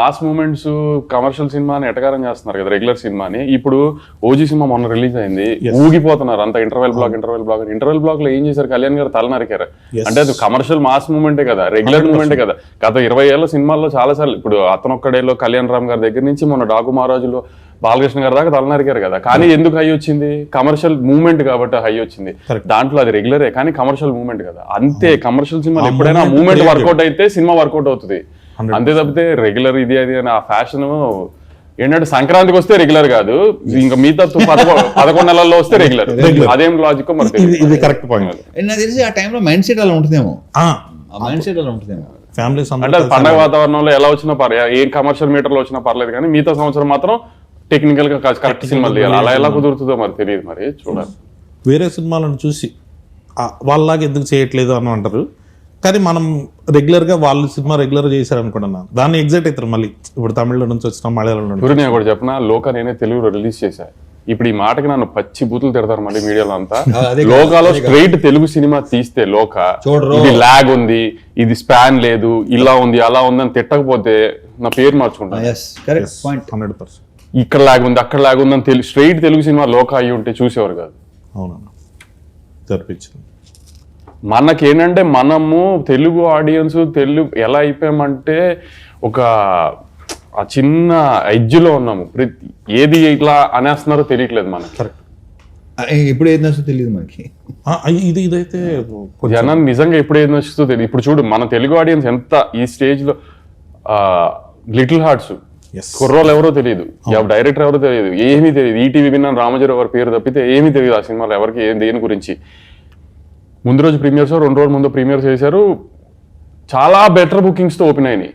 Mass moments commercial సినిమాని ఎటకారం చేస్తున్నారు కదా రెగ్యులర్ సినిమాని. ఇప్పుడు ఓజీ సినిమా మొన్న రిలీజ్ అయింది, ఊగిపోతున్నారు అంత ఇంటర్వెల్ బ్లాక్ లో ఏం చేశారు, కళ్యాణ్ గారు తల నరికారు. అంటే అది కమర్షియల్ మాస్ మూమెంటే కదా, రెగ్యులర్ మూమెంటే కదా. గత 20 ఏళ్ల సినిమాల్లో చాలా సార్లు, ఇప్పుడు అతనొక్కడేలో కళ్యాణ్ రామ్ గారి దగ్గర నుంచి మొన్న డాకు మహారాజులో బాలకృష్ణ గారి దాకా తల నరికారు కదా. కానీ ఎందుకు హై వచ్చింది? కమర్షియల్ మూమెంట్ కాబట్టి హై వచ్చింది. దాంట్లో అది రెగ్యులరే కానీ కమర్షియల్ మూమెంట్ కదా. అంతే, కమర్షియల్ సినిమా ఎప్పుడైనా మూమెంట్ వర్కౌట్ అయితే సినిమా వర్కౌట్ అవుతుంది, అంతే తప్పితే రెగ్యులర్ ఇది అది అని ఆ ఫ్యాషన్ ఏంటంటే సంక్రాంతికి వస్తే రెగ్యులర్ కాదు, ఇంకా మిగతా 11 నెలల్లో వస్తే రెగ్యులర్. అదేం లాజిక్ మరి ఇది కరెక్ట్ పాయింట్. నాకు తెలిసి ఆ టైంలో మైండ్ సెట్ అలా ఉంటుందేమో, మైండ్ సెట్ అలా ఉంటుందేమో. ఫ్యామిలీస్ అంటే పండగ వాతావరణంలో ఎలా వచ్చినా పర్లేదు, ఏ కమర్షియల్ మీటర్లో వచ్చినా పర్లేదు, కానీ మిగతా సంవత్సరం మాత్రం టెక్నికల్ గా కరెక్ట్ సినిమాలు తీయాలి. అలా ఎలా కుదురుతుందో మరి తెలియదు, మరి చూడాలి. వేరే సినిమాలను చూసి వాళ్ళలాగా ఎందుకు చేయట్లేదు అని అంటారు, కానీ మనం రెగ్యులర్గా వాళ్ళు సినిమా రెగ్యులర్ చేశారు అనుకుంటున్నా దాన్ని ఎగ్జైట్ అవుతారు. మళ్ళీ ఇప్పుడు తమిళ నుంచి వచ్చిన మలయాళం నుంచి నేను కూడా చెప్పిన లోకా నేనే తెలుగులో రిలీజ్ చేశా. ఇప్పుడు ఈ మాటకి నన్ను పచ్చి బూతులు తిడతారు మళ్ళీ మీడియాలో అంతా. లోకాలో స్ట్రైట్ తెలుగు సినిమా తీస్తే లోకా ఇది లాగ్ ఉంది, ఇది స్పాన్ లేదు, ఇలా ఉంది అలా ఉంది అని తిట్టకపోతే నా పేరు మార్చుకుంటాను. 100%. ఇక్కడ లాగ్ ఉంది అక్కడ లాగ్ ఉంది అని స్ట్రైట్ తెలుగు సినిమా లోకా అయ్యి ఉంటే చూసేవారు కాదు. అవునన్నా జరిపించింది. మనకేంటంటే మనము తెలుగు ఆడియన్స్ తెలుగు ఎలా అయిపోయామంటే ఒక ఆ చిన్న ఎడ్జ్లో ఉన్నాము, ఏది ఇట్లా అనేస్తున్నారో తెలియట్లేదు మనకి. ఎప్పుడు ఏది నచ్చుతో తెలియదు మనకి. ఇదైతే జనం నిజంగా ఎప్పుడు ఏది నచ్చుతో తెలియదు. ఇప్పుడు చూడు మన తెలుగు ఆడియన్స్ ఎంత ఈ స్టేజ్ లో లిటిల్ హార్ట్స్ కుర్రోలు ఎవరో తెలియదు, డైరెక్టర్ ఎవరో తెలియదు, ఏమీ తెలియదు. ఈటీవీ విన్నాను రామజీరావు గారి పేరు తప్పితే ఏమీ తెలియదు ఆ సినిమాలో ఎవరికి దేని గురించి. ముందు రోజు ప్రీమియర్స్ 2 రోజుల ముందు ప్రీమియర్స్ చేశారు, చాలా బెటర్ బుకింగ్స్ తో ఓపెన్ అయినాయి.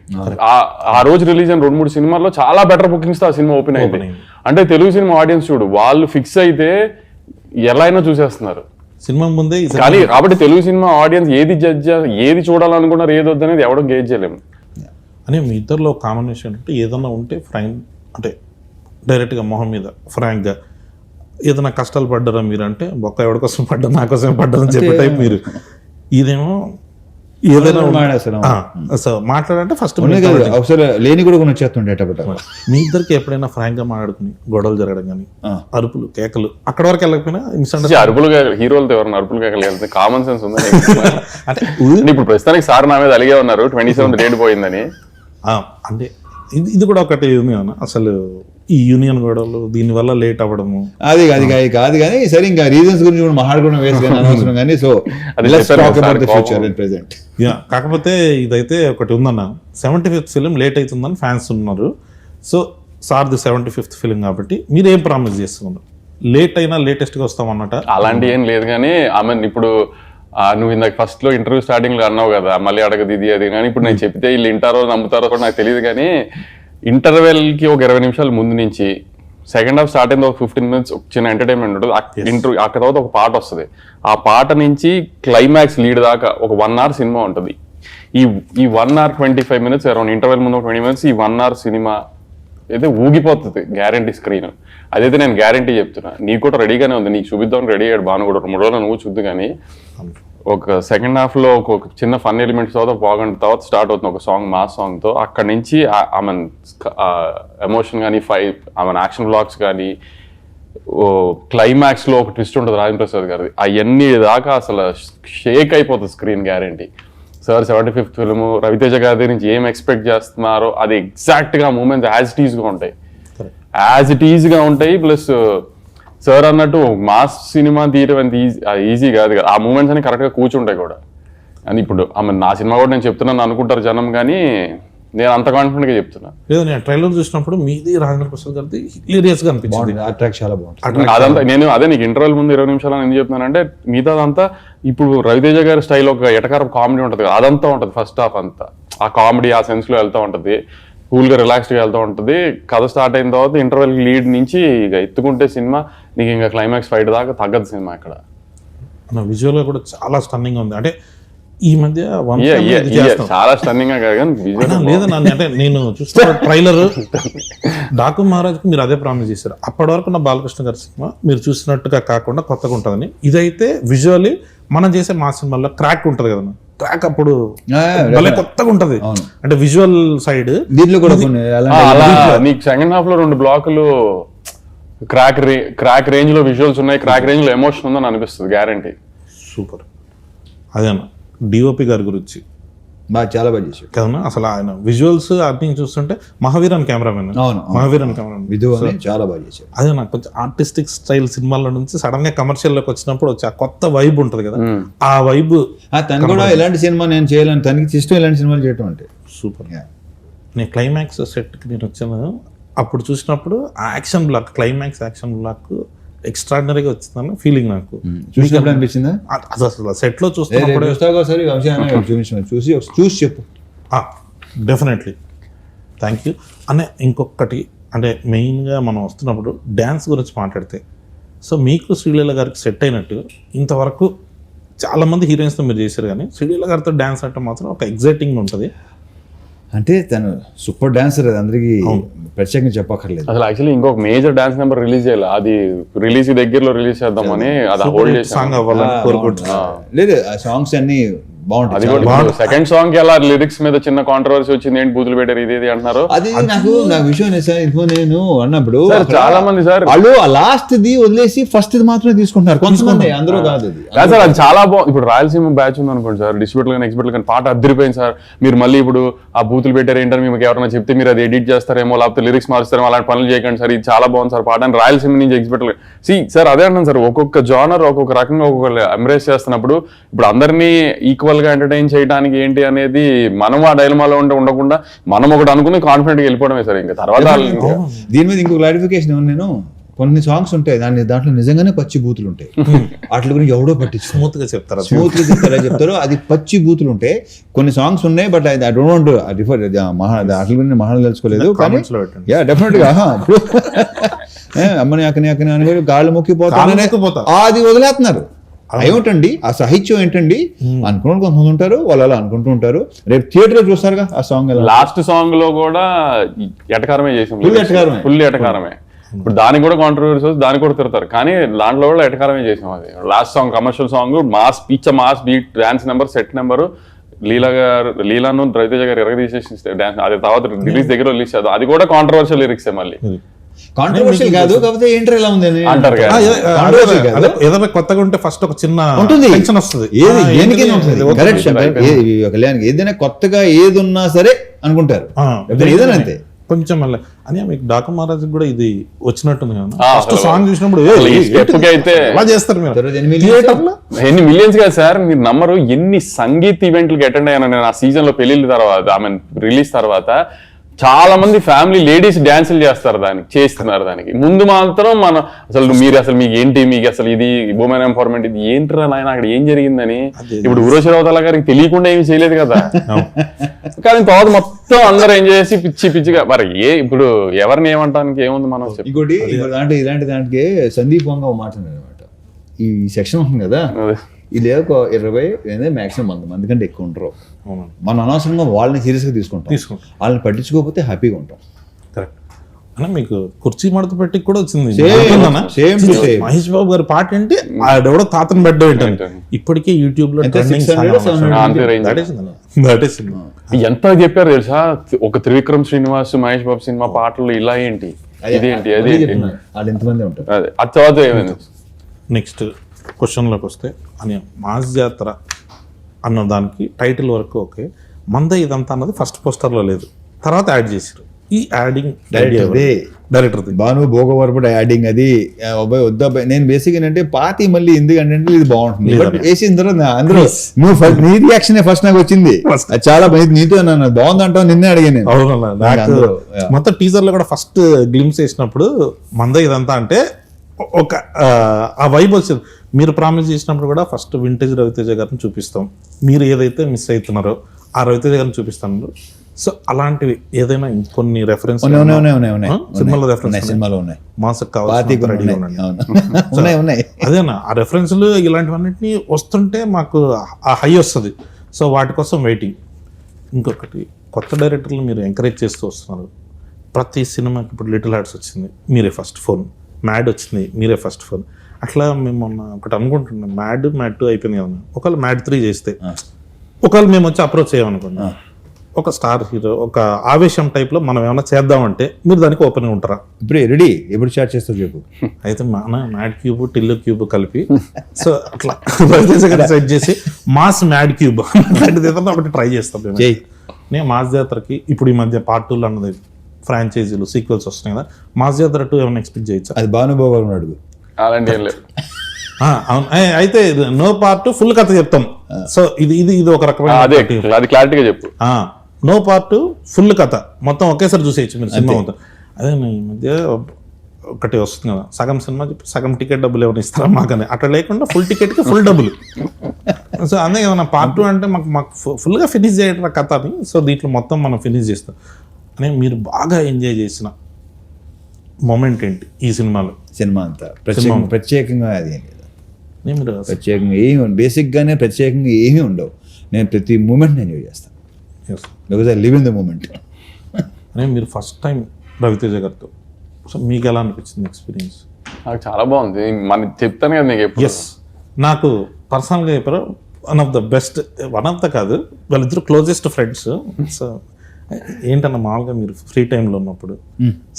ఆ రోజు రిలీజ్ అయిన 2-3 సినిమాల్లో చాలా బెటర్ బుకింగ్స్ తో ఆ సినిమా ఓపెన్ అయింది. అంటే తెలుగు సినిమా ఆడియన్స్ చూడు, వాళ్ళు ఫిక్స్ అయితే ఎలా అయినా చూసేస్తున్నారు సినిమా ముందే. కానీ కాబట్టి తెలుగు సినిమా ఆడియన్స్ ఏది చూడాలనుకున్నారు ఏది వద్దనేది ఎవడో గేజ్ చేయలేము. అని మీ ఇద్దరిలో కాంబినేషన్ అంటే ఏదన్నా ఉంటే ఫ్రాంక్ అంటే డైరెక్ట్గా మొహం మీద ఫ్రాంక్గా ఏదైనా కష్టాలు పడ్డారా మీరు అంటే బొక్క ఎవరి కోసం పడ్డా నా కోసం పడ్డారని చెప్పే టైప్ మీరు. ఇదేమో ఏదైనా మాట్లాడంటే ఫస్ట్ లేని కూడా వచ్చేస్తుండే. మీ ఇద్దరికి ఎప్పుడైనా ఫ్రాంక్ గా మాట్లాడుకుని గొడవలు జరగడం కానీ అరుపులు కేకలు అక్కడ వరకు వెళ్ళకపోయినా అరుపులు హీరోలతో ఎవరైనా అరుపులు కేకలు వెళ్తే కామన్ సెన్స్ ఉంది అంటే ఇప్పుడు ప్రస్తుతానికి సార్ నా మీద అలిగే ఉన్నారు 27 రేట్ పోయిందని. అంటే ఇది కూడా ఒకటి అసలు ఈ యూనియన్ గొడవలు దీని వల్ల లేట్ అవ్వడము అది కాదు కానీ సరే ఇంకా రీజన్స్ గురించి కూడా మాట్లాడుకోవడం వేస్ట్ అనవసరం కానీ. సో కాకపోతే ఇదైతే ఒకటి ఉందన్న 75th ఫిలిం లేట్ అవుతుందని ఫ్యాన్స్ ఉన్నారు. సో సార్ది 75th ఫిలిం కాబట్టి మీరు ఏం ప్రామిస్ చేస్తున్నారు? లేట్ అయినా లేటెస్ట్ గా వస్తామన్నట అలాంటి ఏం లేదు. కానీ ఆమె ఇప్పుడు నువ్వు ఇందాక ఫస్ట్ లో ఇంటర్వ్యూ స్టార్టింగ్ లో అన్నావు కదా మళ్ళీ అడగదు ఇది అది, కానీ ఇప్పుడు నేను చెప్తే వీళ్ళు వింటారో నమ్ముతారో కూడా నాకు తెలియదు. కానీ ఇంటర్వెల్ కి ఒక 20 నిమిషాల ముందు నుంచి సెకండ్ హాఫ్ స్టార్ట్ అయింది, ఒక 15 మినిట్స్ చిన్న ఎంటర్టైన్మెంట్ ఉంటుంది. ఆ తర్వాత ఒక పాట వస్తుంది, ఆ పాట నుంచి క్లైమాక్స్ లీడ్ దాకా ఒక 1 hour సినిమా ఉంటుంది. ఈ 1 hour 25 minutes అరౌండ్ ఇంటర్వెల్ ముందు 20 minutes ఈ 1 hour సినిమా అయితే ఊగిపోతుంది గ్యారంటీ స్క్రీన్. అదైతే నేను గ్యారంటీ చెప్తున్నా. నీకు కూడా రెడీగానే ఉంది, నీకు చూపిద్దాం రెడీ అయ్యాడు బాను కూడా 3 రోజులు నువ్వు చూద్దు. కానీ ఒక సెకండ్ హాఫ్ లో ఒక చిన్న ఫన్ ఎలిమెంట్స్ తర్వాత బాగుంటుంది, తర్వాత స్టార్ట్ అవుతుంది ఒక సాంగ్ మాస్ సాంగ్ తో. అక్కడి నుంచి ఆమె ఎమోషన్ కానీ ఆమె యాక్షన్ బ్లాక్స్ కానీ క్లైమాక్స్ లో ఒక ట్విస్ట్ ఉంటుంది రాజేంద్ర ప్రసాద్ గారి, అవన్నీ దాకా అసలు షేక్ అయిపోతుంది screen guarantee. Sir 75th film Ravi Teja గారి నుంచి ఏం ఎక్స్పెక్ట్ చేస్తున్నారో అది ఎగ్జాక్ట్ గా మూమెంట్స్ యాజ్ ఇట్ ఈజ్ గా ఉంటాయి. ప్లస్ సార్ అన్నట్టు మాస్ సినిమా తీయడం అంత ఈజీ కాదు కదా, ఆ మూమెంట్స్ అని కరెక్ట్ గా కూర్చుంటాయి కూడా. అని ఇప్పుడు నా సినిమా కూడా నేను చెప్తున్నాను అనుకుంటారు జనం, కానీ నేను అంత కాన్ఫిడెంట్ గా చెప్తున్నా. లేదు నేను ట్రైలర్ చూసినప్పుడు మీది రాజేంద్ర ప్రసాద్ గారిది హిలేరియస్ గా అనిపించింది, చాలా బాగుంది. అదంతా నేను అదే నీకు ఇంటర్వెల్ ముందు 20 నిమిషాలు ఎందుకు చెప్తున్నానంటే మిగతా అదంతా ఇప్పుడు రవితేజ గారి స్టైల్ ఒక ఎటకారం కామెడీ ఉంటుంది కదా, అదంతా ఉంటుంది. ఫస్ట్ హాఫ్ అంతా ఆ కామెడీ ఆ సెన్స్ లో వెళ్తూ ఉంటుంది, కూల్ గా రిలాక్స్డ్ గా వెళ్తూ ఉంటుంది. కథ స్టార్ట్ అయిన తర్వాత ఇంటర్వెల్ లీడ్ నుంచి ఇక ఎత్తుకుంటే సినిమా నీకు ఇంకా క్లైమాక్స్ ఫైట్ దాకా తగ్గదు సినిమా. ఇక్కడ విజువల్ గా కూడా చాలా స్టన్నింగ్ ఉంది. అంటే ఈ మధ్య చాలా స్టన్నింగ్ గా లేదన్నా, అంటే నేను చూస్తున్న ట్రైలర్ డాకు మహారాజ్కి మీరు అదే ప్రామిస్ చేశారు. అప్పటి వరకు నా బాలకృష్ణ గారి సినిమా మీరు చూసినట్టుగా కాకుండా కొత్తగా ఉంటుందని. ఇదైతే విజువల్లీ మనం చేసే మా సినిమాల్లో క్రాక్ ఉంటుంది కదా, క్రాక్ అప్పుడు ఆ, భలే కొత్తగా ఉంటది, అవును. అంటే విజువల్ సైడ్. దీంట్లో కూడా కొన్ని అలాంటి అలా నీకు సెకండ్ హాఫ్ లో 2 బ్లాకులు క్రాక్ రేంజ్ లో విజువల్స్ ఉన్నాయి, క్రాక్ రేంజ్ లో ఎమోషన్ ఉందని అనిపిస్తుంది గ్యారంటీ. సూపర్. అదేనా డిఓపి గారి గురించి బాగా చాలా బాగా చేశాడు. కదన్నా, అసలు ఆయన విజువల్స్ అన్ని చూస్తుంటే మహావీరన్ కెమెరామెన్, అవును. మహావీరన్ కెమెరామెన్ విధు అని చాలా బాగా చేశాడు. అదే నాకు కొంచెం ఆర్టిస్టిక్ స్టైల్ సినిమాల నుంచి సడన్ గా కమర్షియల్ లోకి వచ్చినప్పుడు వచ్చి ఆ కొత్త వైబ్ ఉంటది కదా, ఆ వైబ్ తను కూడా ఇలాంటి సినిమా నేను చేయాలని, తనకి ఇష్టం ఇలాంటి సినిమాలు చేయటం అంటే. సూపర్. నేను క్లైమాక్స్ సెట్కి నేను వచ్చాను, అప్పుడు చూసినప్పుడు ఆ action block, climax action block ఎక్స్ట్రాడినరీగా వచ్చిందని ఫీలింగ్ నాకు. చూసినప్పుడు అనిపించిందా? అది అసలు సెట్ లో చూస్తున్నప్పుడు ఒకసారి చూసి చెప్పు. డెఫినెట్లీ. Thank you. అనే ఇంకొకటి అంటే మెయిన్గా మనం వస్తున్నప్పుడు డ్యాన్స్ గురించి మాట్లాడితే, సో మీకు శ్రీలీల గారికి సెట్ అయినట్టు ఇంతవరకు చాలామంది హీరోయిన్స్తో మీరు చేశారు, కానీ శ్రీలీల గారితో డ్యాన్స్ అంటే మాత్రం ఒక ఎగ్జైటింగ్ ఉంటుంది. అంటే తను సూపర్ డాన్సర్, అది అందరికీ ప్రత్యేకంగా చెప్పక్కర్లేదు. అసలు యాక్చువల్లీ ఇంకొక మేజర్ డాన్స్ నెంబర్ రిలీజ్ చేయాలి, అది రిలీజ్ దగ్గరలో రిలీజ్ చేద్దామని అది హోల్డ్ చేసాం. సాంగ్ అవ్వాలని కోరుకుంటున్నాను. లేదు, ఆ సాంగ్స్ అన్ని బాగుంటాయి. అది కూడా సెకండ్ సాంగ్ కి ఎలా లిరిక్స్ మీద చిన్న కాంట్రవర్సీ వచ్చింది, ఏంటి బూతులు పెట్టారు ఇది అంటున్నారు. అది నాకు విషయం సార్, నేను అన్నప్పుడు చాలా మంది సార్ వాళ్ళు ఆ లాస్ట్ ది వదిలేసి ఫస్ట్ ది మాత్రమే తీసుకుంటున్నారు కొంతమంది, అందరూ కాదు. అది సార్ అది చాలా బాగుంది. ఇప్పుడు రాయలసీమ బ్యాచ్ ఉంది అనుకోండి సార్, డిస్ట్రిబ్యూటర్ కానీ ఎక్స్పర్ట్ కానీ పాట అద్దరిపోయింది సార్, మీరు మళ్ళీ ఇప్పుడు ఆ బూతులు పెట్టారు ఏంటని మీకు ఎవరైనా చెప్తే మీరు అది ఎడిట్ చేస్తారేమో, లేకపోతే లిరిక్స్ మారుస్తారేమో, అలాంటి పనులు చేయకండి సార్, ఇది చాలా బాగుంది సార్ పాట అని రాయలసీమ నుంచి ఎక్స్పర్ట్ సార్ అదే అంటాను సార్. ఒక్కొక్క జానర్ ఒక్కొక్క రకంగా ఒక్కొక్క ఎంబ్రేస్ చేస్తున్నప్పుడు ఇప్పుడు అందరినీ ఈక్వల్ గా ఎంటర్టైన్ చేయడానికి ఏంటి అనేది మనం ఆ డైలమాలో ఉండకుండా మనం ఒకటి అనుకుని కాన్ఫిడెంట్ గా వెళ్ళిపోవడమే సార్. ఇంకా తర్వాత దీని మీద ఇంకో క్లారిఫికేషన్ ఏమన్నా, నేను కొన్ని సాంగ్స్ ఉంటాయి దాంట్లో నిజంగానే పచ్చి బూతులు ఉంటాయి, వాటి గురించి ఎవడో పట్టించు స్మూత్ గా చెప్తారు, స్మూత్ గా చెప్తారు, అది పచ్చి బూతులు ఉంటాయి. కొన్ని సాంగ్స్ ఉన్నాయి, but I don't want refer వాటి గురించి మహాన్ తెలుసుకోలేదు, కానీ యా డెఫినెట్ గా ఇప్పుడు అమ్మని అక్కని అని గాళ్ళు మొక్కిపోతా అది వదిలేస్తున్నారు. ఏమిటండి ఆ సాహిత్యం ఏంటండి అనుకున్న కొంతమంది ఉంటారు, వాళ్ళు అలా అనుకుంటూ ఉంటారు. రేపు థియేటర్ చూస్తారుగా ఆ సాంగ్, లాస్ట్ సాంగ్ లో కూడా ఎటకారమే చేసాం, ఫుల్ ఎటకారమే. ఇప్పుడు దానికి కూడా కాంట్రవర్సీ దానికి కూడా తిడతారు, కానీ దాంట్లో కూడా ఎటకారమే చేసాం. అది last song commercial song, mass beat, dance number, set number, లీలాను రవితేజ గారు ఎరగదీసేసి డాన్స్, అది తర్వాత రిలీజ్ దగ్గర రిలీజ్ చేద్దాం, అది కూడా కాంట్రవర్షియల్ లిరిక్స్ మళ్ళీ. కాంట్రవర్షియల్ కాదు, కాకపోతే ఏంటర్ ఎలా ఉంది అంటారు ఏదైనా కొత్తగా ఉంటే ఫస్ట్ ఒక చిన్న ఉంటుంది, టెన్షన్ వస్తుంది, కళ్యాణ్కి ఏదైనా కొత్తగా ఏది ఉన్నా సరే అనుకుంటారు, ఏదైనా అంతే. కొంచెం మళ్ళీ అని మీకు డాకా మహారాజ్ కూడా ఇది వచ్చినట్టుంది కదా, ఫస్ట్ సాంగ్ చూసినప్పుడు అయితే ఎలా చేస్తారు మీరు ఎన్ని మిలియన్స్ కదా సార్, మీరు నమ్మరు ఎన్ని సంగీత్ ఈవెంట్లకి అటెండ్ అయ్యాను నేను ఆ సీజన్ లో, పెళ్లిళ్ళ తర్వాత ఐ మీన్ రిలీజ్ తర్వాత. చాలా మంది ఫ్యామిలీ లేడీస్ డాన్సులు చేస్తారు, చేస్తున్నారు. దానికి ముందు మాత్రం మన మీరు మీకు ఏంటి, మీకు అసలు ఇది ఉమెన్ ఎంపవర్మెంట్, ఇది ఏంటిరా నాయన అక్కడ ఏం జరిగిందని. ఇప్పుడు ఉరోషిరావుతల గారికి తెలియకుండా ఏమి చేయలేదు కదా, కానీ తర్వాత మొత్తం అందరూ ఎంజాయ్ చేసి పిచ్చిగా. మరి ఇప్పుడు ఎవరిని ఏమంటానికి ఏముంది మనం. ఇంకోటి ఇలాంటి దానికి సందీప్ వంగ మాట్లాడారు అనమాట, ఈ సెక్షన్ ఉంటుంది కదా, ఇది ఒక 20 మాక్సిమం 100 మంది కంటే ఎక్కువ ఉంటారు. మనం అనవసరంగా వాళ్ళని సీరియస్గా తీసుకుంటాం, వాళ్ళని పట్టించుకోకపోతే హ్యాపీగా ఉంటాం. కరెక్ట్. అన్న మీకు కుర్చీ మడత పెట్టి కూడా వచ్చింది మహేష్ బాబు గారి పాట ఏంటి, ఆడెవడో తాతను బెడ్ ఏంటంటే ఇప్పటికే యూట్యూబ్ లో ఎంత చెప్పారు తెలుసా, ఒక త్రివిక్రమ్ శ్రీనివాస్ మహేష్ బాబు సినిమా పాటలు ఇలా ఏంటి, ఇదేంటి, అదే ఎంతమంది ఉంటారు. అది తర్వాత ఏమైంది. నెక్స్ట్ క్వశ్చన్లోకి వస్తే, అని మాస్ జాతర అన్న దానికి టైటిల్ వరకు ఓకే, మంద ఇదంతా అన్నది ఫస్ట్ పోస్టర్లో లేదు, తర్వాత యాడ్ చేశారు. ఈ యాడింగ్ డైరెక్టర్ భాను భోగవరపుడు యాడింగ్, అది అబ్బాయి వద్దాబాయి. నేను బేసిక్ ఏంటంటే పాతి మళ్ళీ ఎందుకంటే ఇది బాగుంటుంది వేసిన తర్వాత అందరూ నువ్వు నీ రియాక్షన్ ఫస్ట్ నాకు వచ్చింది, అది చాలా నీతో నన్ను బాగుంది అంటావు, నిన్నే అడిగాను. అవునన్నా, మొత్తం టీజర్ లో కూడా ఫస్ట్ గ్లిమ్స్ వేసినప్పుడు మంద ఇదంతా అంటే ఒక ఆ వైబ్ వచ్చింది. మీరు ప్రామిస్ చేసినప్పుడు కూడా ఫస్ట్ వింటేజ్ రవితేజ గారిని చూపిస్తాం, మీరు ఏదైతే మిస్ అవుతున్నారో ఆ రవితేజ గారిని చూపిస్తాను. సో అలాంటివి ఏదైనా ఇంకొన్ని రెఫరెన్స్ సినిమాలో ఉన్నాయి, మాసకు కావాలి అదేనా ఆ రెఫరెన్స్లు ఇలాంటివన్నిటిని వస్తుంటే మాకు ఆ హై వస్తుంది. సో వాటి కోసం వెయిటింగ్. ఇంకొకటి, కొత్త డైరెక్టర్లు మీరు ఎంకరేజ్ చేస్తూ వస్తున్నారు. ప్రతి సినిమాకి ఇప్పుడు లిటిల్ హార్ట్స్ వచ్చింది, మీరే ఫస్ట్ ఫోన్, మ్యాడ్ వచ్చింది, మీరే ఫస్ట్ ఫోన్. అట్లా మేము మొన్న ఒకటి అనుకుంటున్నాం, మ్యాడ్ 2 అయిపోయింది కదా, ఒకవేళ మ్యాడ్ 3 చేస్తే, ఒకవేళ మేము వచ్చి అప్రోచ్ చేయమనుకున్నాం, ఒక స్టార్ హీరో ఒక ఆవేశం టైప్లో మనం ఏమైనా చేద్దామంటే మీరు దానికి ఓపెన్గా ఉంటారా? ఇప్పుడు రెడీ, ఎప్పుడు స్టార్ట్ చేస్తావు చెప్పు. అయితే మన మ్యాడ్ క్యూబ్ టిల్లు క్యూబ్ కలిపి సో అట్లా సెట్ చేసి మాస్ మ్యాడ్ క్యూబ్ అలాంటిది ఏదన్నా ఒకటి ట్రై చేస్తాం మేము. చెయ్యి. నేను మాస్ జాతరకి ఇప్పుడు ఈ మధ్య పార్ట్ 2 అన్నది ఫ్రాంచైజీలు సీక్వెల్స్ వస్తున్నాయి కదా, మాస్ జాతర 2 ఏమైనా ఎక్స్పెక్ట్ చేయొచ్చా? అది భానుభావు గారు అడుగు. అలాంటి ఏం లేదు. అవును. అయితే నో పార్ట్ ఫుల్ కథ చెప్తాం. సో ఇది ఇది ఇది ఒక రకమైన అదే అది క్లారిటీగా చెప్పు. నో పార్ట్ ఫుల్ కథ మొత్తం ఒకేసారి చూసేయచ్చు మీరు సినిమా మొత్తం. అదే ఈ మధ్య ఒకటి వస్తుంది కదా, సగం సినిమా చెప్పి సగం టికెట్ డబ్బులు ఏమైనా ఇస్తారా మాకని, అట్లా లేకుండా ఫుల్ టికెట్కి ఫుల్ డబ్బులు. సో అంతే కదా, పార్ట్ 2 అంటే మాకు ఫుల్గా ఫినిష్ చేయడం కథ అని. సో దీంట్లో మొత్తం మనం ఫినిష్ చేస్తాం అని. మీరు బాగా ఎంజాయ్ చేసిన మూమెంట్ ఏంటి ఈ సినిమాలో? సినిమా అంతా ప్రత్యేకంగా అది ఏం లేదు, మీరు ప్రత్యేకంగా ఏమి బేసిక్గానే ప్రత్యేకంగా ఏమీ ఉండవు. నేను ప్రతి మూమెంట్ ఎంజాయ్ చేస్తాను, because I live in the moment. అని మీరు ఫస్ట్ టైం రవితేజ గారితో, సో మీకు ఎలా అనిపించింది ఎక్స్పీరియన్స్? నాకు చాలా బాగుంది. మన చెప్తాను కదా నీకు ఎప్పుడు. ఎస్, నాకు పర్సనల్గా చెప్పారు one of the best, one of the కాదు, వాళ్ళిద్దరు క్లోజెస్ట్ ఫ్రెండ్స్. సో ఏంటన్నా మామూలుగా మీరు ఫ్రీ టైంలో ఉన్నప్పుడు,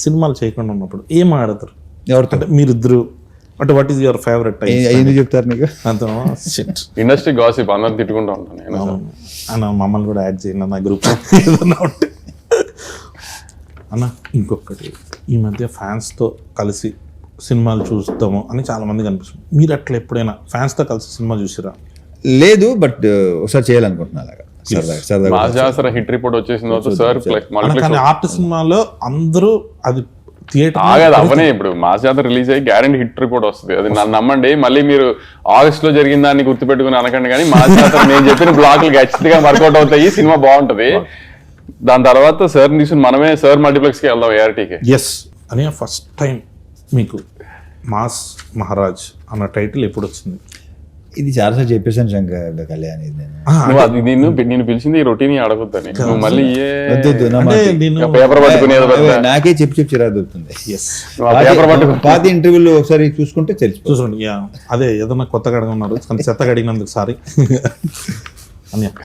సినిమాలు చేయకుండా ఉన్నప్పుడు ఏం ఆడతారు? ఎవరితో? అంటే మీరిద్దరు అంటే what is your favourite time? ఎందుకు చెప్తారు నీకు? అంత షిట్ ఇండస్ట్రీ గాసిప్ అందరం తిట్టుకుంటూ ఉంటాను నేను. అన్న మమ్మల్ని కూడా యాడ్ చేయండి అన్న గ్రూప్ ఏదన్నా ఉంటే. అన్న ఇంకొకటి, ఈ మధ్య ఫ్యాన్స్తో కలిసి సినిమాలు చూస్తాము అని చాలా మంది కనిపిస్తుంది. మీరు అట్లా ఎప్పుడైనా ఫ్యాన్స్తో కలిసి సినిమా చూసిరా? లేదు, బట్ ఒకసారి చేయాలనుకుంటున్నా అలాగా సరదాగా. మాస్ జాతర హిట్ రిపోర్ట్ వచ్చేసిన తర్వాత సార్ కానీ ఆర్ట్ సినిమాలో అందరూ అది థియేటర్ ఆగదు అవనే. ఇప్పుడు మాస్ జాతర రిలీజ్ అయ్యి గ్యారెంటీ హిట్ రిపోర్ట్ వస్తుంది, అది నన్ను నమ్మండి. మళ్ళీ మీరు ఆగస్ట్ లో జరిగిన దాన్ని గుర్తుపెట్టుకుని అనకండి, కానీ మాస్ జాతర నేను చెప్పిన బ్లాక్లు ఖచ్చితంగా వర్కౌట్ అవుతాయి, సినిమా బాగుంటది. దాని తర్వాత సార్ తీసుకుని మనమే సార్ మల్టీప్లెక్స్ కి వెళ్దాం ఏఆర్టీకి. ఎస్ అని ఫస్ట్ టైం మీకు మాస్ మహారాజ్ అన్న టైటిల్ ఎప్పుడు వచ్చింది? ఇది చాలాసార్లు చెప్పేసాను శంకర్ కళ్యాణ్, ఇది నేను నేను పిలిచింది ఈ రొటీన్ అడగొద్దని, నువ్వు మళ్ళీ పేపర్ నాకే చెప్పి చిరాకు దొరుకుతుంది. ఎస్, పేపర్ పట్టుకుని పాత ఇంటర్వ్యూలు ఒకసారి చూసుకుంటే తెలిసి చూసుకోండి. అదే ఏదన్నా కొత్తగా అడగన్నారు కానీ చెత్తగా అడిగినందుకు సారీ అని.